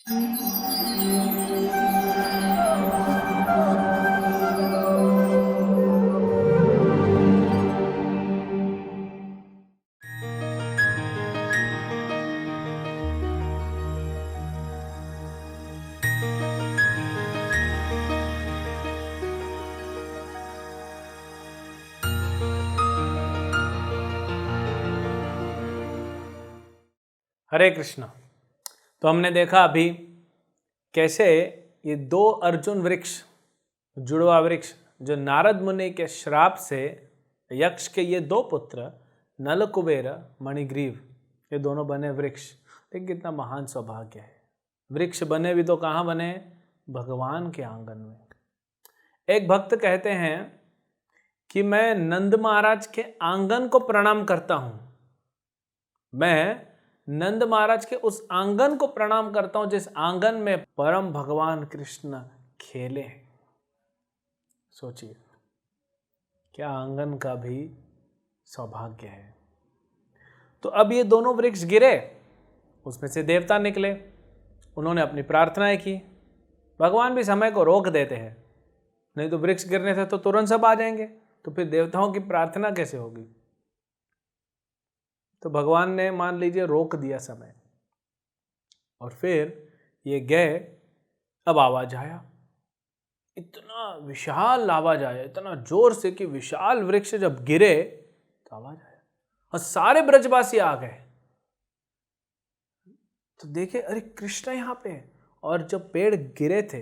हरे कृष्ण। तो हमने देखा अभी कैसे ये दो अर्जुन वृक्ष, जुड़वा वृक्ष, जो नारद मुनि के श्राप से यक्ष के ये दो पुत्र नल कुबेर मणिग्रीव, ये दोनों बने वृक्ष। लेकिन कितना महान सौभाग्य है, वृक्ष बने भी तो कहाँ बने? भगवान के आंगन में। एक भक्त कहते हैं कि मैं नंद महाराज के आंगन को प्रणाम करता हूं, मैं नंद महाराज के उस आंगन को प्रणाम करता हूं जिस आंगन में परम भगवान कृष्ण खेले हैं। सोचिए, क्या आंगन का भी सौभाग्य है। तो अब ये दोनों वृक्ष गिरे, उसमें से देवता निकले, उन्होंने अपनी प्रार्थनाएं की। भगवान भी समय को रोक देते हैं, नहीं तो वृक्ष गिरने से तो तुरंत सब आ जाएंगे, तो फिर देवताओं की प्रार्थना कैसे होगी? तो भगवान ने मान लीजिए रोक दिया समय, और फिर ये गए। अब आवाज आया, इतना विशाल आवाज आया, इतना जोर से कि विशाल वृक्ष जब गिरे तो आवाज आया और सारे ब्रजवासी आ गए। तो देखे, अरे कृष्ण यहाँ पे है। और जब पेड़ गिरे थे,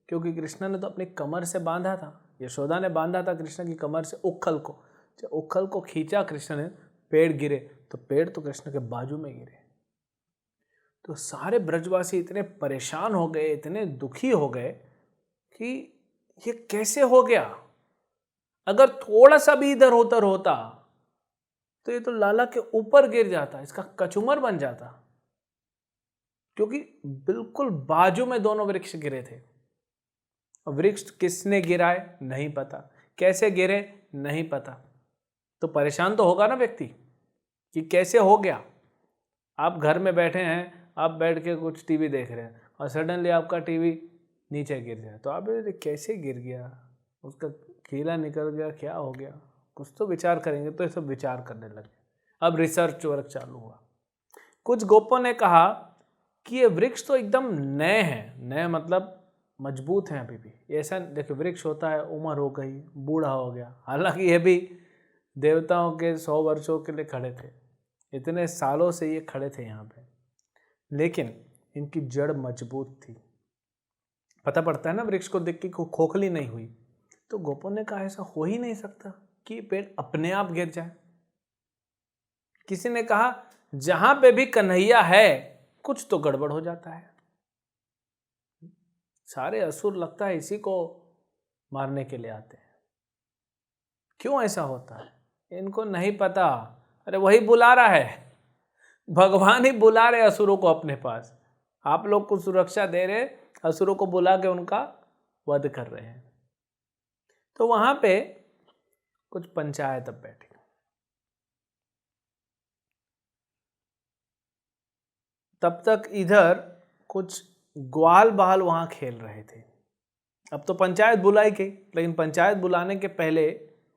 क्योंकि कृष्ण ने तो अपनी कमर से बांधा था, यशोदा ने बांधा था कृष्ण की कमर से उखल को, जब उखल को खींचा कृष्ण ने, पेड़ गिरे, तो पेड़ तो कृष्ण के बाजू में गिरे। तो सारे ब्रजवासी इतने परेशान हो गए, इतने दुखी हो गए कि ये कैसे हो गया। अगर थोड़ा सा भी इधर उधर होता तो ये तो लाला के ऊपर गिर जाता, इसका कचूमर बन जाता, क्योंकि बिल्कुल बाजू में दोनों वृक्ष गिरे थे। वृक्ष किसने गिराए नहीं पता, कैसे गिरे नहीं पता। तो परेशान तो होगा ना व्यक्ति कि कैसे हो गया। आप घर में बैठे हैं, आप बैठ के कुछ टीवी देख रहे हैं और सडनली आपका टीवी नीचे गिर जाए, तो आप कैसे गिर गया, उसका कीला निकल गया, क्या हो गया, कुछ तो विचार करेंगे। तो ये सब विचार करने लगे। अब रिसर्च वर्क चालू हुआ। कुछ गोपों ने कहा कि ये वृक्ष तो एकदम नए हैं, नए मतलब मजबूत हैं अभी भी। ऐसा देखो, वृक्ष होता है उम्र हो गई, बूढ़ा हो गया, हालांकि ये भी देवताओं के 100 वर्षों के लिए खड़े थे, इतने सालों से ये खड़े थे यहाँ पे, लेकिन इनकी जड़ मजबूत थी। पता पड़ता है ना, वृक्ष को देख के खोखली नहीं हुई। तो गोपों ने कहा ऐसा हो ही नहीं सकता कि पेड़ अपने आप गिर जाए। किसी ने कहा जहां पे भी कन्हैया है कुछ तो गड़बड़ हो जाता है। सारे असुर लगता है इसी को मारने के लिए आते हैं। क्यों ऐसा होता है इनको नहीं पता। अरे वही बुला रहा है, भगवान ही बुला रहे असुरों को अपने पास। आप लोग को सुरक्षा दे रहे, असुरों को बुला के उनका वध कर रहे हैं। तो वहां पे कुछ पंचायत अब बैठी। तब तक इधर कुछ ग्वाल बाल वहां खेल रहे थे। अब तो पंचायत बुलाई गई, लेकिन पंचायत बुलाने के पहले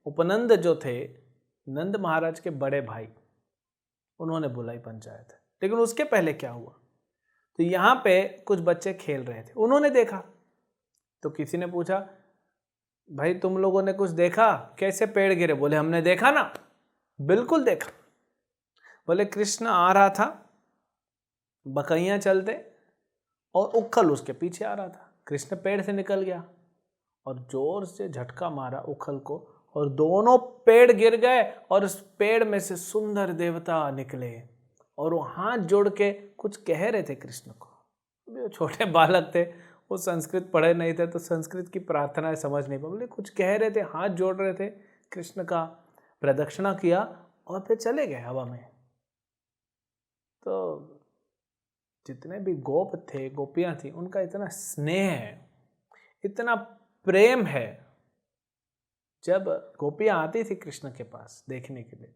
उपनंद जो थे, नंद महाराज के बड़े भाई, उन्होंने बुलाई पंचायत। लेकिन उसके पहले क्या हुआ, तो यहाँ पे कुछ बच्चे खेल रहे थे, उन्होंने देखा। तो किसी ने पूछा, भाई तुम लोगों ने कुछ देखा, कैसे पेड़ गिरे? बोले हमने देखा ना, बिल्कुल देखा। बोले कृष्ण आ रहा था, बकैया चलते, और उखल उसके पीछे आ रहा था। कृष्ण पेड़ से निकल गया और जोर से झटका मारा उखल को, और दोनों पेड़ गिर गए। और उस पेड़ में से सुंदर देवता निकले और वो हाथ जोड़ के कुछ कह रहे थे कृष्ण को। वो छोटे बालक थे, वो संस्कृत पढ़े नहीं थे, तो संस्कृत की प्रार्थनाएं समझ नहीं पाए। बोले कुछ कह रहे थे, हाथ जोड़ रहे थे, कृष्ण का प्रदक्षिणा किया और फिर चले गए हवा में। तो जितने भी गोप थे, गोपियां थी, उनका इतना स्नेह है, इतना प्रेम है। जब गोपियां आती थी कृष्ण के पास देखने के लिए,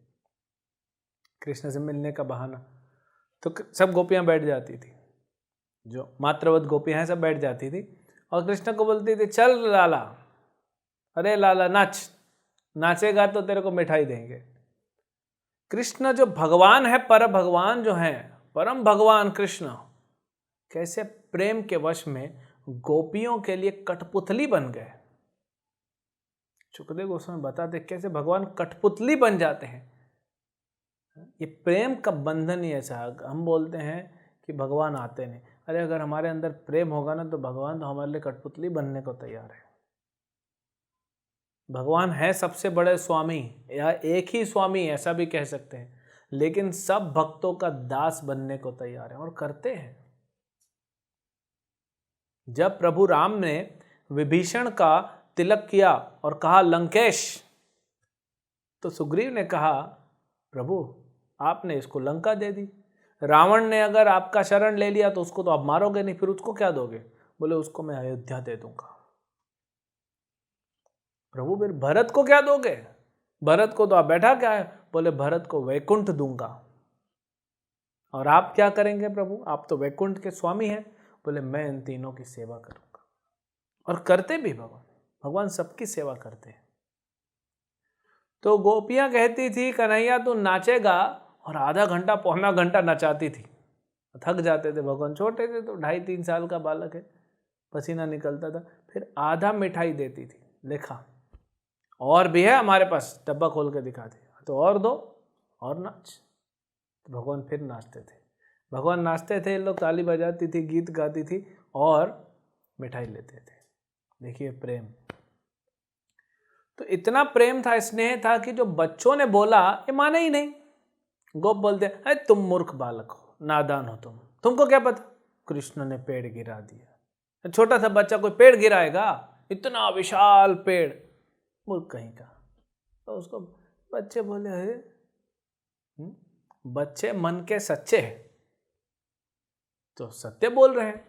कृष्ण से मिलने का बहाना, तो सब गोपियां बैठ जाती थी जो मात्रवत गोपियां हैं सब बैठ जाती थी और कृष्ण को बोलती थी चल लाला, अरे लाला नाच, नाचेगा तो तेरे को मिठाई देंगे। कृष्ण जो भगवान है, पर भगवान जो है, परम भगवान कृष्ण, कैसे प्रेम के वश में गोपियों के लिए कठपुतली बन गए। सुखदेव गोस्वामी बताते कैसे भगवान कठपुतली बन जाते हैं। ये प्रेम का बंधन ही ऐसा। हम बोलते हैं कि भगवान आते नहीं, अरे अगर हमारे अंदर प्रेम होगा ना तो भगवान तो हमारे लिए कठपुतली बनने को तैयार है। भगवान है सबसे बड़े स्वामी, या एक ही स्वामी ऐसा भी कह सकते हैं, लेकिन सब भक्तों का दास बनने को तैयार है और करते हैं। जब प्रभु राम ने विभीषण का तिलक किया और कहा लंकेश, तो सुग्रीव ने कहा प्रभु आपने इसको लंका दे दी। रावण ने अगर आपका शरण ले लिया तो उसको तो आप मारोगे नहीं, फिर उसको क्या दोगे? बोले उसको मैं अयोध्या दे दूंगा। प्रभु फिर भरत को क्या दोगे? भरत को तो आप बैठा क्या है? बोले भरत को वैकुंठ दूंगा। और आप क्या करेंगे प्रभु? आप तो वैकुंठ के स्वामी हैं। बोले मैं इन तीनों की सेवा करूंगा। और करते भी भगवान, भगवान सबकी सेवा करते हैं। तो गोपियां कहती थी कन्हैया तू नाचेगा, और आधा घंटा पौना घंटा नचाती थी। थक जाते थे भगवान, छोटे थे तो 2.5-3 साल का बालक है, पसीना निकलता था। फिर आधा मिठाई देती थी, देखा और भी है हमारे पास, डब्बा खोल के दिखाते, तो और दो और नाच। तो भगवान फिर नाचते थे। भगवान नाचते थे, लोग ताली बजाती थी, गीत गाती थी और मिठाई लेते थे। देखिए प्रेम, तो इतना प्रेम था, स्नेह था कि जो बच्चों ने बोला ये माने ही नहीं। गोप बोलते अरे तुम मूर्ख बालक हो, नादान हो, तुमको क्या पता, कृष्ण ने पेड़ गिरा दिया। छोटा सा बच्चा कोई पेड़ गिराएगा? इतना विशाल पेड़, मूर्ख कहीं का। तो उसको बच्चे बोले अरे बच्चे मन के सच्चे हैं तो सत्य बोल रहे हैं।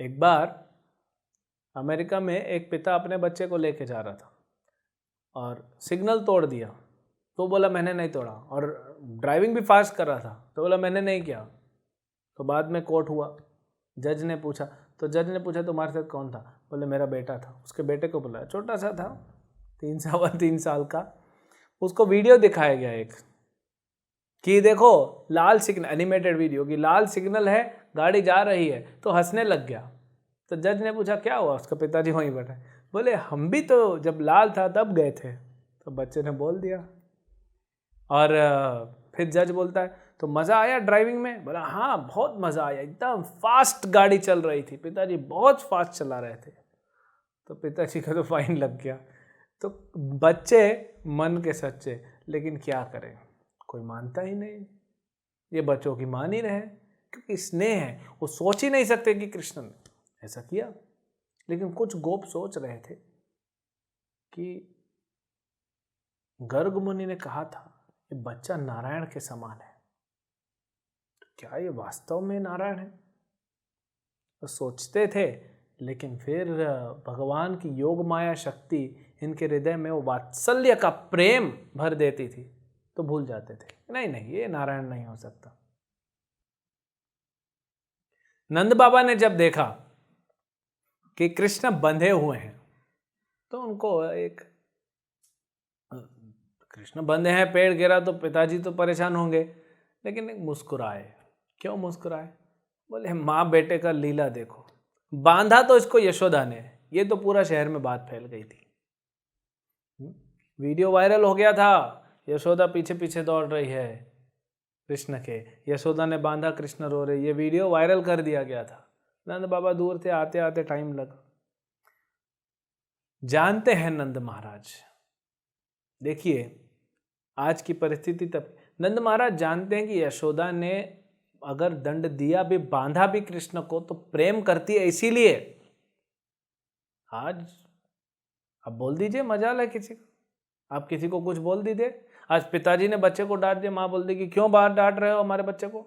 एक बार अमेरिका में एक पिता अपने बच्चे को लेके जा रहा था और सिग्नल तोड़ दिया, तो बोला मैंने नहीं तोड़ा, और ड्राइविंग भी फास्ट कर रहा था, तो बोला मैंने नहीं किया। तो बाद में कोर्ट हुआ, जज ने पूछा, तो जज ने पूछा तुम्हारे साथ कौन था? बोले मेरा बेटा था। उसके बेटे को बुलाया, छोटा सा था, 3 साल का। उसको वीडियो दिखाया गया एक, कि देखो लाल सिग्नल, एनिमेटेड वीडियो की, लाल सिग्नल है, गाड़ी जा रही है, तो हंसने लग गया। तो जज ने पूछा क्या हुआ? उसका पिताजी वहीं बैठा। बोले हम भी तो जब लाल था तब गए थे। तो बच्चे ने बोल दिया। और फिर जज बोलता है तो मज़ा आया ड्राइविंग में? बोला हाँ बहुत मज़ा आया, एकदम फास्ट गाड़ी चल रही थी, पिताजी बहुत फास्ट चला रहे थे। तो पिताजी का तो फाइन लग गया। तो बच्चे मन के सच्चे, लेकिन क्या करें, कोई मानता ही नहीं। ये बच्चों की मान ही रहे, क्योंकि स्नेह है, वो सोच ही नहीं सकते कि कृष्ण ने ऐसा किया। लेकिन कुछ गोप सोच रहे थे कि गर्ग मुनि ने कहा था ये बच्चा नारायण के समान है, तो क्या ये वास्तव में नारायण है? तो सोचते थे, लेकिन फिर भगवान की योग माया शक्ति इनके हृदय में वो वात्सल्य का प्रेम भर देती थी, तो भूल जाते थे नहीं नहीं ये नारायण नहीं हो सकता। नंद बाबा ने जब देखा कि कृष्ण बंधे हुए हैं, तो उनको एक, कृष्ण बंधे हैं, पेड़ गिरा तो पिताजी तो परेशान होंगे, लेकिन मुस्कुराए। क्यों मुस्कुराए? बोले माँ बेटे का लीला देखो, बांधा तो इसको यशोदा ने, ये तो पूरा शहर में बात फैल गई थी, वीडियो वायरल हो गया था, यशोदा पीछे पीछे दौड़ रही है कृष्ण के, यशोदा ने बांधा, कृष्ण रो रहे, ये वीडियो वायरल कर दिया गया था। नंद बाबा दूर थे, आते आते टाइम लगा। जानते हैं नंद महाराज, देखिए आज की परिस्थिति तब, नंद महाराज जानते हैं कि यशोदा ने अगर दंड दिया भी, बांधा भी कृष्ण को, तो प्रेम करती है इसीलिए। आज अब बोल दीजिए, मजाल है किसी को, आप किसी को कुछ बोल दीजिए। आज पिताजी ने बच्चे को डांट दिया, माँ बोल दी कि क्यों बाहर डांट रहे हो हमारे बच्चे को?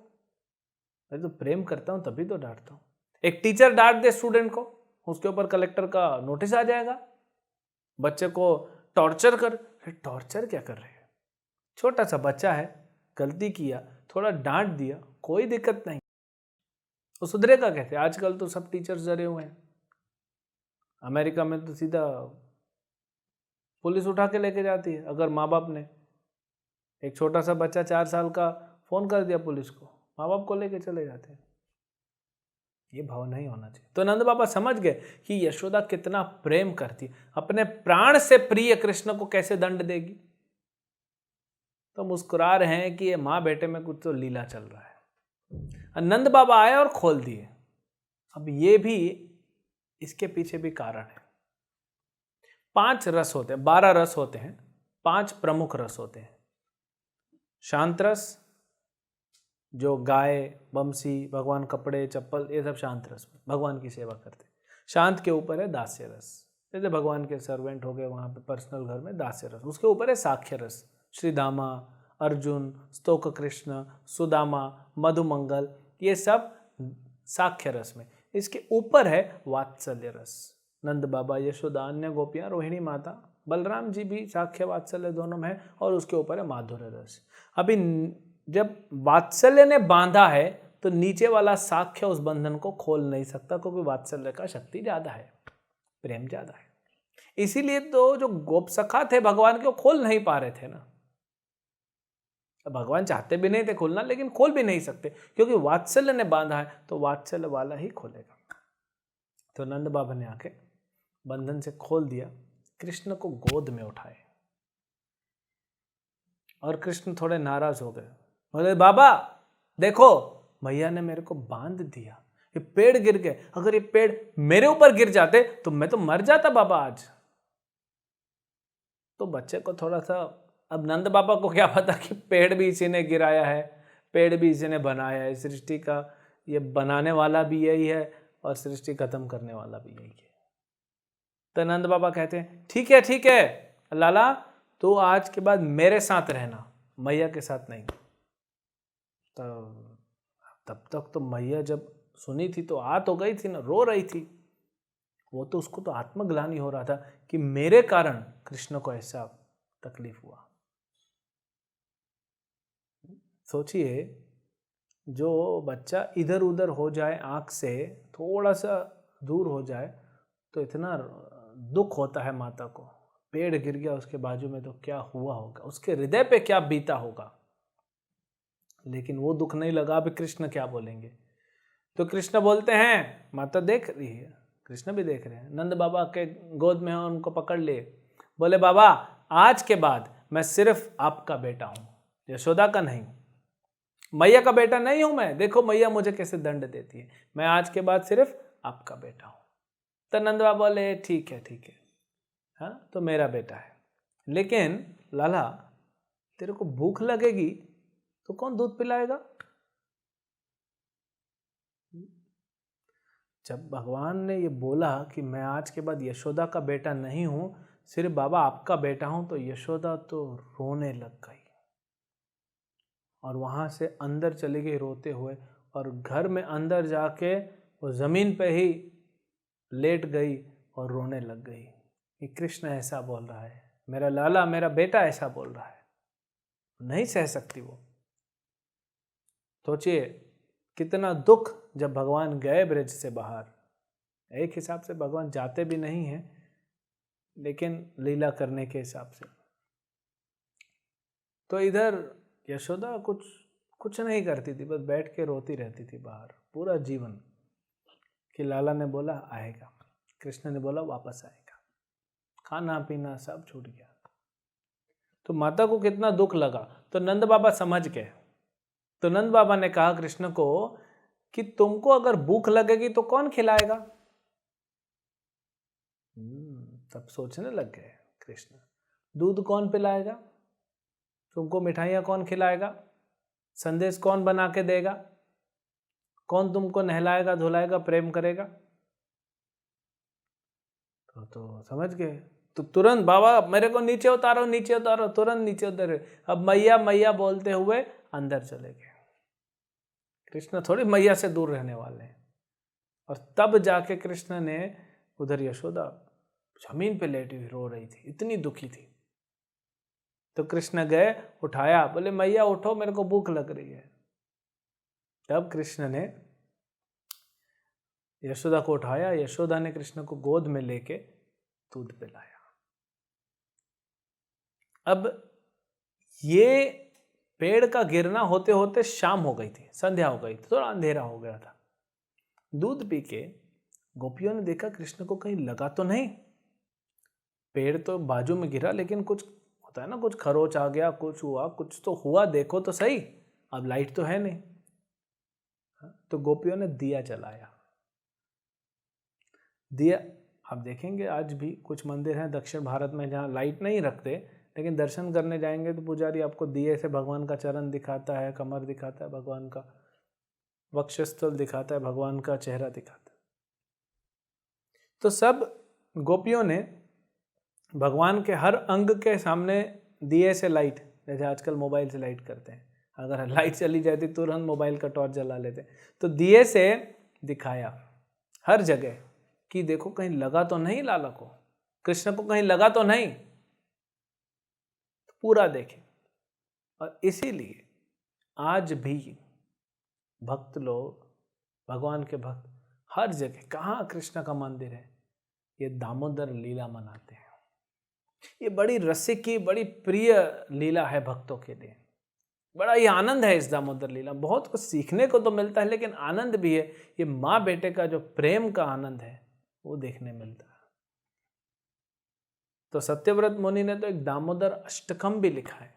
अरे तो प्रेम करता हूं तभी तो डांटता हूं। एक टीचर डांट दे स्टूडेंट को, उसके ऊपर कलेक्टर का नोटिस आ जाएगा। बच्चे को टॉर्चर कर, टॉर्चर क्या कर रहे हैं? छोटा सा बच्चा है, गलती किया, थोड़ा डांट दिया, कोई दिक्कत नहीं। वो सुधरेगा कैसे? आजकल तो सब टीचर्स डरे हुए हैं। अमेरिका में तो सीधा पुलिस उठा के लेके जाती है अगर माँ बाप ने, एक छोटा सा बच्चा 4 साल का फोन कर दिया पुलिस को, माँ बाप को लेके चले जाते हैं। ये भाव नहीं होना चाहिए। तो नंद बाबा समझ गए कि यशोदा कितना प्रेम करती, अपने प्राण से प्रिय कृष्ण को कैसे दंड देगी। तो मुस्कुरा रहे हैं कि ये माँ बेटे में कुछ तो लीला चल रहा है। नंद बाबा आए और खोल दिए। अब ये भी, इसके पीछे भी कारण है। 5 रस होते हैं, 12 रस होते हैं, 5 प्रमुख रस होते हैं। शांत रस, जो गाय, बंसी, भगवान कपड़े, चप्पल, ये सब शांत रस में भगवान की सेवा करते हैं। शांत के ऊपर है दास्य रस, जैसे भगवान के सर्वेंट हो गए वहाँ पे पर्सनल घर में दास्य रस। उसके ऊपर है साख्य रस, श्रीधामा, अर्जुन, स्तोक कृष्ण, सुदामा, मधुमंगल, ये सब साख्य रस में। इसके ऊपर है वात्सल्य रस। नंद बाबा, यशोदा, अन्य गोपियाँ, रोहिणी माता, बलराम जी भी साख्य वात्सल्य दोनों में है, और उसके ऊपर है माधुर्य रस। अभी जब वात्सल्य ने बांधा है तो नीचे वाला साख्य उस बंधन को खोल नहीं सकता, क्योंकि वात्सल्य का शक्ति ज्यादा है, प्रेम ज्यादा है। इसीलिए तो जो गोप सखा थे भगवान के, वो खोल नहीं पा रहे थे ना। भगवान चाहते भी नहीं थे खोलना, लेकिन खोल भी नहीं सकते, क्योंकि वात्सल्य ने बांधा है, तो वात्सल्य वाला ही खोलेगा। तो नंद बाबा ने आके बंधन से खोल दिया, कृष्ण को गोद में उठाए, और कृष्ण थोड़े नाराज हो गए। बोले बाबा देखो, मैया ने मेरे को बांध दिया, ये पेड़ गिर गए, अगर ये पेड़ मेरे ऊपर गिर जाते तो मैं तो मर जाता बाबा आज। तो बच्चे को थोड़ा सा, अब नंद बाबा को क्या पता कि पेड़ भी इसी ने गिराया है, पेड़ भी इसी ने बनाया है, सृष्टि का ये बनाने वाला भी यही है और सृष्टि खत्म करने वाला भी यही है। तो नंद बाबा कहते हैं ठीक है ठीक है लाला, तो आज के बाद मेरे साथ रहना, मैया के साथ नहीं। तो तब तक तो मैया जब सुनी थी तो आ तो गई थी ना, रो रही थी। वो तो, उसको तो आत्मग्लानि हो रहा था कि मेरे कारण कृष्ण को ऐसा तकलीफ हुआ। सोचिए, जो बच्चा इधर उधर हो जाए, आंख से थोड़ा सा दूर हो जाए तो इतना दुख होता है माता को। पेड़ गिर गया उसके बाजू में तो क्या हुआ होगा, उसके हृदय पे क्या बीता होगा। लेकिन वो दुख नहीं लगा। अब कृष्ण क्या बोलेंगे? तो कृष्ण बोलते हैं, माता देख रही है, कृष्ण भी देख रहे हैं, नंद बाबा के गोद में हैं, उनको पकड़ लिए। बोले बाबा आज के बाद मैं सिर्फ आपका बेटा हूं, यशोदा का नहीं, मैया का बेटा नहीं हूं मैं। देखो मैया मुझे कैसे दंड देती है, मैं आज के बाद सिर्फ आपका बेटा हूं। तो नंद बाबा बोले ठीक है, हाँ तो मेरा बेटा है, लेकिन लाला तेरे को भूख लगेगी तो कौन दूध पिलाएगा? जब भगवान ने ये बोला कि मैं आज के बाद यशोदा का बेटा नहीं हूं, सिर्फ बाबा आपका बेटा हूं, तो यशोदा तो रोने लग गई और वहां से अंदर चली गई रोते हुए, और घर में अंदर जाके वो जमीन पे ही लेट गई और रोने लग गई कि कृष्ण ऐसा बोल रहा है, मेरा लाला, मेरा बेटा ऐसा बोल रहा है। नहीं सह सकती वो। सोचिए कितना दुख जब भगवान गए ब्रज से बाहर। एक हिसाब से भगवान जाते भी नहीं हैं, लेकिन लीला करने के हिसाब से। तो इधर यशोदा कुछ नहीं करती थी, बस बैठ के रोती रहती थी बाहर पूरा जीवन, कि लाला ने बोला आएगा, कृष्ण ने बोला वापस आएगा, खाना पीना सब छूट गया। तो माता को कितना दुख लगा। तो नंद बाबा समझ गए। तो नंद बाबा ने कहा कृष्ण को कि तुमको अगर भूख लगेगी तो कौन खिलाएगा? तब सोचने लग गए कृष्ण, दूध कौन पिलाएगा, तुमको मिठाइयाँ कौन खिलाएगा, संदेश कौन बना के देगा, कौन तुमको नहलाएगा धुलाएगा प्रेम करेगा? तो समझ गए। तो तुरंत बाबा मेरे को नीचे उतारो, नीचे उतारो, तुरंत नीचे उतारे। अब मैया मैया बोलते हुए अंदर चले गए। कृष्ण थोड़ी मैया से दूर रहने वाले हैं। और तब जाके कृष्ण ने, उधर यशोदा जमीन पे लेटी हुई रो रही थी, इतनी दुखी थी। तो कृष्ण गए, उठाया, बोले मैया उठो, मेरे को भूख लग रही है। तब कृष्ण ने यशोदा को उठाया, यशोदा ने कृष्ण को गोद में लेके दूध पिलाया। अब ये पेड़ का गिरना होते होते शाम हो गई थी, संध्या हो गई थी, थोड़ा अंधेरा हो गया था। दूध पी के गोपियों ने देखा कृष्ण को कहीं लगा तो नहीं। पेड़ तो बाजू में गिरा, लेकिन कुछ होता है ना, कुछ खरोच आ गया, कुछ हुआ, कुछ तो हुआ, देखो तो सही। अब लाइट तो है नहीं, तो गोपियों ने दिया जलाया। दिया, आप देखेंगे आज भी कुछ मंदिर हैं दक्षिण भारत में जहाँ लाइट नहीं रखते, लेकिन दर्शन करने जाएंगे तो पुजारी आपको दिए से भगवान का चरण दिखाता है, कमर दिखाता है, भगवान का वक्षस्थल दिखाता है, भगवान का चेहरा दिखाता है। तो सब गोपियों ने भगवान के हर अंग के सामने दिए से लाइट, जैसे आजकल मोबाइल से लाइट करते हैं, अगर लाइट चली जाती तुरंत मोबाइल का टॉर्च जला लेते, तो दिए से दिखाया हर जगह कि देखो कहीं लगा तो नहीं लाला को, कृष्ण को कहीं लगा तो नहीं, तो पूरा देखें। और इसीलिए आज भी भक्त लोग, भगवान के भक्त हर जगह, कहाँ कृष्ण का मंदिर है, ये दामोदर लीला मनाते हैं। ये बड़ी रसिक की, बड़ी प्रिय लीला है भक्तों के लिए। बड़ा ही आनंद है इस दामोदर लीला, बहुत कुछ सीखने को तो मिलता है, लेकिन आनंद भी है। ये माँ बेटे का जो प्रेम का आनंद है वो देखने मिलता है। तो सत्यव्रत मुनि ने तो एक दामोदर अष्टकम भी लिखा है।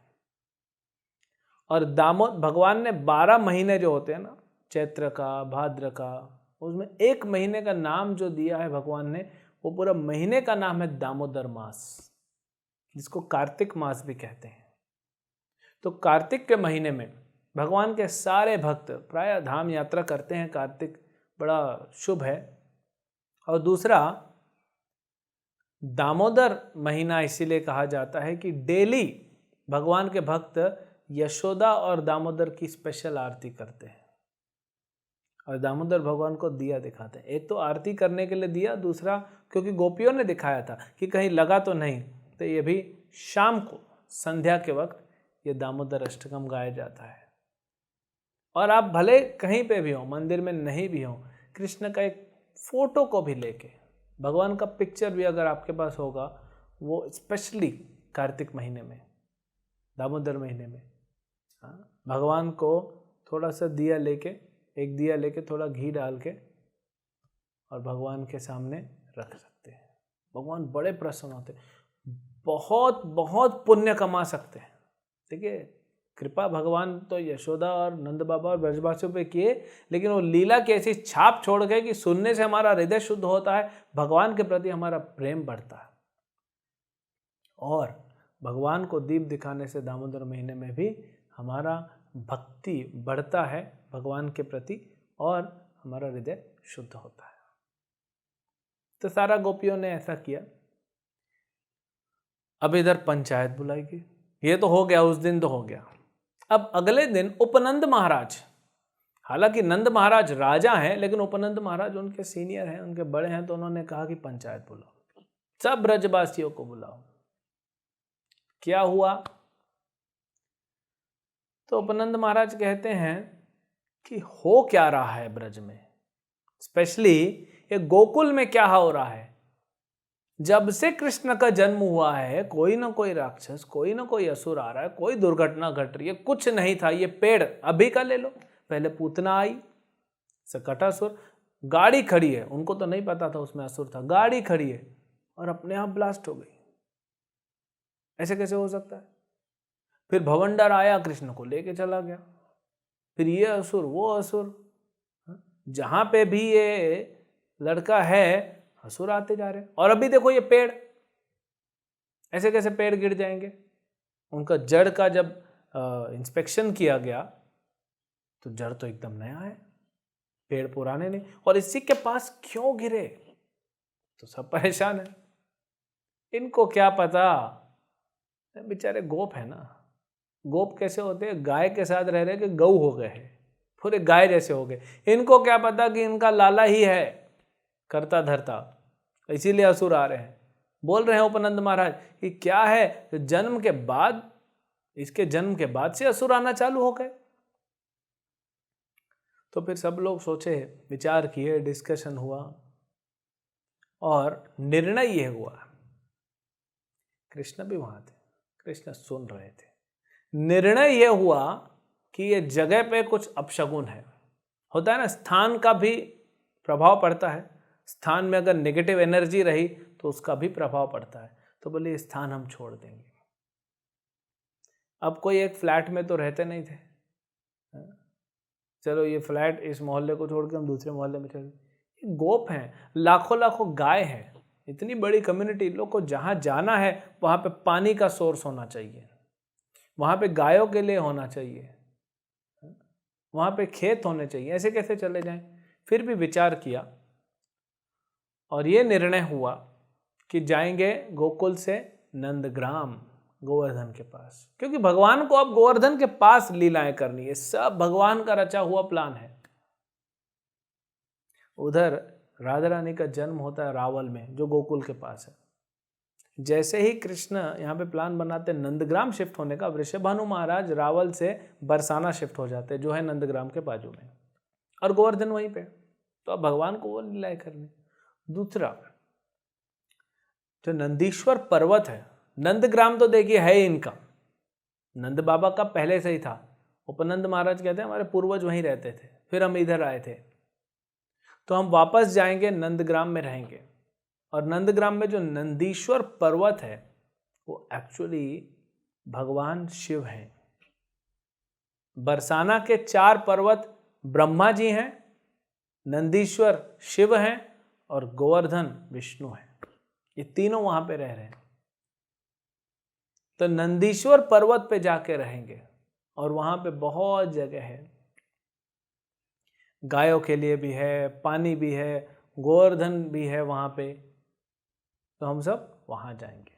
और भगवान ने 12 महीने जो होते हैं ना, चैत्र का, भाद्र का, उसमें एक महीने का नाम जो दिया है भगवान ने, वो पूरा महीने का नाम है दामोदर मास, जिसको कार्तिक मास भी कहते हैं। तो कार्तिक के महीने में भगवान के सारे भक्त प्रायः धाम यात्रा करते हैं। कार्तिक बड़ा शुभ है। और दूसरा, दामोदर महीना इसीलिए कहा जाता है कि डेली भगवान के भक्त यशोदा और दामोदर की स्पेशल आरती करते हैं और दामोदर भगवान को दिया दिखाते हैं। एक तो आरती करने के लिए दिया, दूसरा क्योंकि गोपियों ने दिखाया था कि कहीं लगा तो नहीं, तो ये भी शाम को संध्या के वक्त ये दामोदर अष्टकम गाया जाता है। और आप भले कहीं पे भी हो, मंदिर में नहीं भी हो, कृष्ण का एक फोटो को भी लेके, भगवान का पिक्चर भी अगर आपके पास होगा, वो स्पेशली कार्तिक महीने में, दामोदर महीने में, भगवान को थोड़ा सा दिया लेके, एक दिया लेके थोड़ा घी डाल के और भगवान के सामने रख सकते हैं। भगवान बड़े प्रसन्न होते हैं, बहुत बहुत पुण्य कमा सकते हैं। देखिए, कृपा भगवान तो यशोदा और नंद बाबा और ब्रजवासियों पे किए, लेकिन वो लीला की ऐसी छाप छोड़ गए कि सुनने से हमारा हृदय शुद्ध होता है, भगवान के प्रति हमारा प्रेम बढ़ता है। और भगवान को दीप दिखाने से दामोदर महीने में भी हमारा भक्ति बढ़ता है भगवान के प्रति और हमारा हृदय शुद्ध होता है। तो सारा गोपियों ने ऐसा किया। अब इधर पंचायत बुलाई गई। ये तो हो गया, उस दिन तो हो गया। अब अगले दिन उपनंद महाराज, हालांकि नंद महाराज राजा हैं, लेकिन उपनंद महाराज उनके सीनियर हैं, उनके बड़े हैं, तो उन्होंने कहा कि पंचायत बुलाओ, सब ब्रजवासियों को बुलाओ। क्या हुआ? तो उपनंद महाराज कहते हैं कि हो क्या रहा है ब्रज में, स्पेशली ये गोकुल में क्या हो रहा है। जब से कृष्ण का जन्म हुआ है, कोई ना कोई राक्षस, कोई ना कोई असुर आ रहा है, कोई दुर्घटना घट रही है। कुछ नहीं था, ये पेड़ अभी का ले लो, पहले पूतना आई, सकटासुर, गाड़ी खड़ी है, उनको तो नहीं पता था उसमें असुर था, गाड़ी खड़ी है और अपने आप ब्लास्ट हो गई। ऐसे कैसे हो सकता है? फिर भवंडर आया, कृष्ण को लेके चला गया। फिर ये असुर, वो असुर, जहां पे भी ये लड़का है असुर आते जा रहे हैं। और अभी देखो ये पेड़, ऐसे कैसे पेड़ गिर जाएंगे? उनका जड़ का जब इंस्पेक्शन किया गया तो जड़ तो एकदम नया है, पेड़ पुराने नहीं। और इसी के पास क्यों गिरे? तो सब परेशान है। इनको क्या पता, बेचारे गोप है ना। गोप कैसे होते हैं? गाय के साथ रह रहे कि गऊ हो गए हैं, पूरे गाय जैसे हो गए। इनको क्या पता कि इनका लाला ही है करता धरता, इसीलिए असुर आ रहे हैं। बोल रहे हैं उपनंद महाराज कि क्या है, तो जन्म के बाद, इसके जन्म के बाद से असुर आना चालू हो गए। तो फिर सब लोग सोचे, विचार किए, डिस्कशन हुआ और निर्णय ये हुआ, कृष्ण भी वहां थे, कृष्ण सुन रहे थे, निर्णय ये हुआ कि ये जगह पे कुछ अपशगुन है। होता है ना, स्थान का भी प्रभाव पड़ता है, स्थान में अगर नेगेटिव एनर्जी रही तो उसका भी प्रभाव पड़ता है। तो बोले स्थान हम छोड़ देंगे। अब कोई एक फ्लैट में तो रहते नहीं थे, चलो ये फ्लैट इस मोहल्ले को छोड़ के हम दूसरे मोहल्ले में चले। गोप हैं, लाखों लाखों गाय हैं, इतनी बड़ी कम्युनिटी, लोग को जहाँ जाना है वहाँ पे पानी का सोर्स होना चाहिए, वहाँ पे गायों के लिए होना चाहिए, वहाँ पे खेत होने चाहिए, ऐसे कैसे चले जाएं। फिर भी विचार किया और ये निर्णय हुआ कि जाएंगे गोकुल से नंदग्राम, गोवर्धन के पास, क्योंकि भगवान को अब गोवर्धन के पास लीलाएं करनी है, सब भगवान का रचा हुआ प्लान है। उधर राधा रानी का जन्म होता है रावल में, जो गोकुल के पास है। जैसे ही कृष्ण यहाँ पे प्लान बनाते नंदग्राम शिफ्ट होने का, वृषभानु महाराज रावल से बरसाना शिफ्ट हो जाते, जो है नंदग्राम के बाजू में, और गोवर्धन वहीं पे। तो अब भगवान को वो लीलाएं करनी। दूसरा, जो नंदीश्वर पर्वत है, नंदग्राम तो देखिए है ही इनका, नंद बाबा का पहले से ही था। उपनंद महाराज कहते हैं हमारे पूर्वज वहीं रहते थे, फिर हम इधर आए थे, तो हम वापस जाएंगे, नंदग्राम में रहेंगे। और नंदग्राम में जो नंदीश्वर पर्वत है वो एक्चुअली भगवान शिव हैं। बरसाना के 4 पर्वत ब्रह्मा जी हैं, नंदीश्वर शिव हैं और गोवर्धन विष्णु हैं। ये तीनों वहां पे रह रहे हैं। तो नंदीश्वर पर्वत पे जाके रहेंगे और वहां पे बहुत जगह है, गायों के लिए भी है, पानी भी है, गोवर्धन भी है वहां पे, तो हम सब वहां जाएंगे।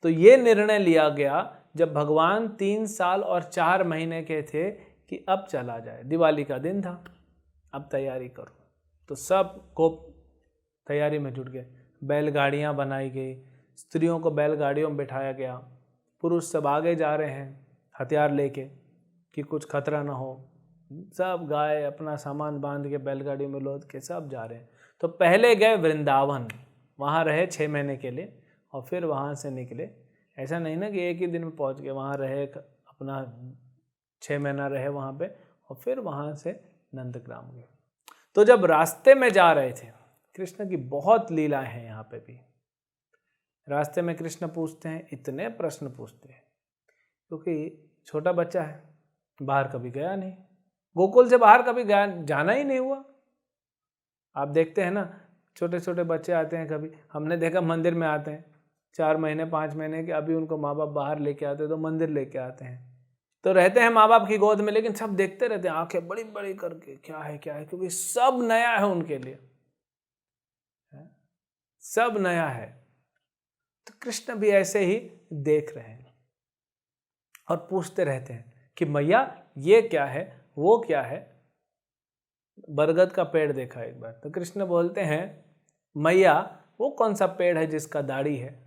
तो ये निर्णय लिया गया जब भगवान 3 साल और 4 महीने के थे कि अब चला जाए। दिवाली का दिन था, अब तैयारी करो। तो सब को तैयारी में जुट गए, बैलगाड़ियां बनाई गई, स्त्रियों को बैलगाड़ियों में बिठाया गया, पुरुष सब आगे जा रहे हैं हथियार लेके कि कुछ खतरा ना हो। सब गाय अपना सामान बांध के बैलगाड़ी में लोद के सब जा रहे हैं। तो पहले गए वृंदावन, वहाँ रहे 6 महीने के लिए और फिर वहाँ से निकले। ऐसा नहीं ना कि एक ही दिन में पहुँच गए, वहाँ रहे अपना 6 महीना रहे वहाँ पे और फिर वहाँ से नंदग्राम गए। तो जब रास्ते में जा रहे थे, कृष्ण की बहुत लीलाएं हैं यहाँ पे भी। रास्ते में कृष्ण पूछते हैं, इतने प्रश्न पूछते हैं, क्योंकि छोटा बच्चा है, बाहर कभी गया नहीं, गोकुल से बाहर कभी गया, जाना ही नहीं हुआ। आप देखते हैं ना, छोटे छोटे बच्चे आते हैं, कभी हमने देखा मंदिर में आते हैं 4 महीने 5 महीने के, अभी उनको माँ बाप बाहर लेके आते हैं तो मंदिर लेके आते हैं, तो रहते हैं माँ बाप की गोद में, लेकिन सब देखते रहते हैं आंखें बड़ी बड़ी करके, क्या है क्या है, क्योंकि सब नया है उनके लिए, सब नया है। तो कृष्ण भी ऐसे ही देख रहे हैं और पूछते रहते हैं कि मैया ये क्या है, वो क्या है। बरगद का पेड़ देखा एक बार, तो कृष्ण बोलते हैं मैया वो कौन सा पेड़ है जिसका दाढ़ी है।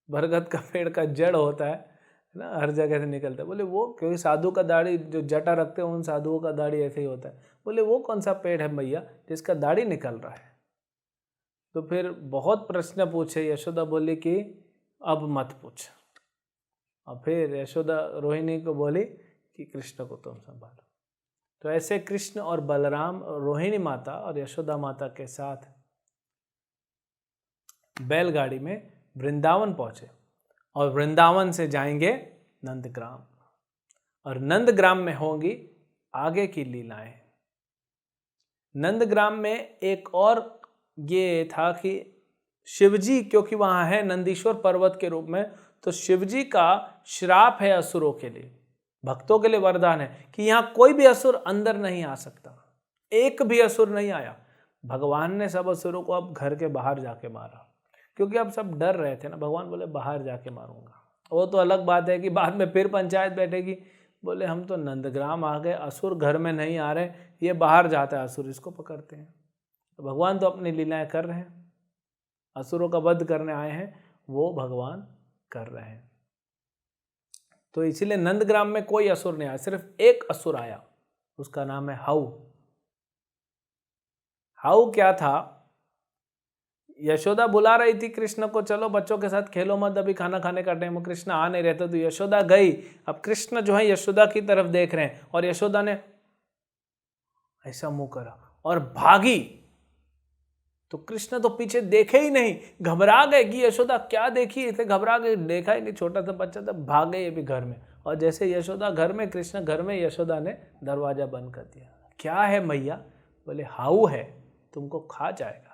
बरगद का पेड़ का जड़ होता है ना, हर जगह से निकलता है। बोले वो, क्योंकि साधु का दाढ़ी जो जटा रखते हैं उन साधुओं का दाढ़ी ऐसे ही होता है। बोले वो कौन सा पेड़ है मैया जिसका दाढ़ी निकल रहा है। तो फिर बहुत प्रश्न पूछे, यशोदा बोली कि अब मत पूछ। और फिर यशोदा रोहिणी को बोली कि कृष्ण को तुम संभालो। तो ऐसे कृष्ण और बलराम, रोहिणी माता और यशोदा माता के साथ बैलगाड़ी में वृंदावन पहुंचे और वृंदावन से जाएंगे नंदग्राम, और नंदग्राम में होंगी आगे की लीलाएं। नंदग्राम में एक और ये था कि शिवजी, क्योंकि वहां है नंदीश्वर पर्वत के रूप में, तो शिवजी का श्राप है असुरों के लिए, भक्तों के लिए वरदान है कि यहाँ कोई भी असुर अंदर नहीं आ सकता। एक भी असुर नहीं आया। भगवान ने सब असुरों को अब घर के बाहर जाके मारा, क्योंकि अब सब डर रहे थे ना। भगवान बोले बाहर जाके मारूंगा। वो तो अलग बात है कि बाद में फिर पंचायत बैठेगी, बोले हम तो नंदग्राम आ गए, असुर घर में नहीं आ रहे, ये बाहर जाता है असुर, इसको पकड़ते हैं। तो भगवान तो अपनी लीलाएं कर रहे हैं, असुरों का वध करने आए हैं, वो भगवान कर रहे हैं। तो इसीलिए नंदग्राम में कोई असुर नहीं आया, सिर्फ एक असुर आया, उसका नाम है हऊ। हाउ क्या था, यशोदा बुला रही थी कृष्ण को, चलो बच्चों के साथ खेलो मत, अभी खाना खाने का टाइम, कृष्ण आ नहीं रहते, तो यशोदा गई। अब कृष्ण जो है यशोदा की तरफ देख रहे हैं और यशोदा ने ऐसा मुंह करा और भागी, तो कृष्ण तो पीछे देखे ही नहीं, घबरा गए कि यशोदा क्या देखी, इसे घबरा गए, देखा ही नहीं, छोटा सा बच्चा था, भाग गए ये भी घर में। और जैसे यशोदा घर में, कृष्ण घर में, यशोदा ने दरवाजा बंद कर दिया। क्या है मैया? बोले हाउ है, तुमको खा जाएगा।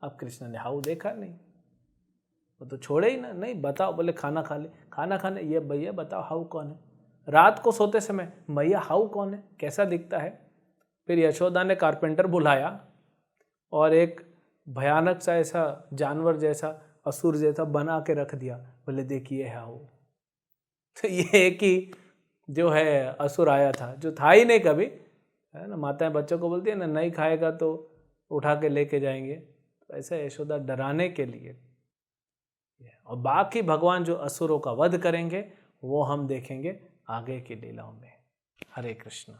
अब कृष्ण ने हाउ देखा नहीं, वो तो छोड़े ही ना, नहीं बताओ, बोले खाना खा ले, खाना खाने, ये भैया बताओ हाउ कौन है? रात को सोते समय मैया हाउ कौन है, कैसा दिखता है? फिर यशोदा ने कारपेंटर बुलाया और एक भयानक सा ऐसा जानवर जैसा, असुर जैसा बना के रख दिया, बोले देखिए हाउ। तो ये एक ही जो है असुर आया था, जो था ही नहीं कभी, है ना, माताएं बच्चों को बोलती है ना, नहीं खाएगा तो उठा के लेके जाएंगे, तो ऐसा यशोदा डराने के लिए। और बाकी भगवान जो असुरों का वध करेंगे वो हम देखेंगे आगे की लीलाओं में। हरे कृष्ण।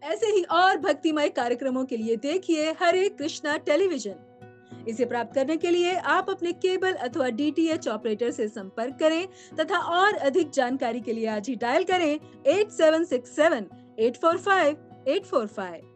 ऐसे ही और भक्तिमय कार्यक्रमों के लिए देखिए हरे कृष्णा टेलीविजन। इसे प्राप्त करने के लिए आप अपने केबल अथवा DTH ऑपरेटर से संपर्क करें तथा और अधिक जानकारी के लिए आज ही डायल करें 8767 845 845।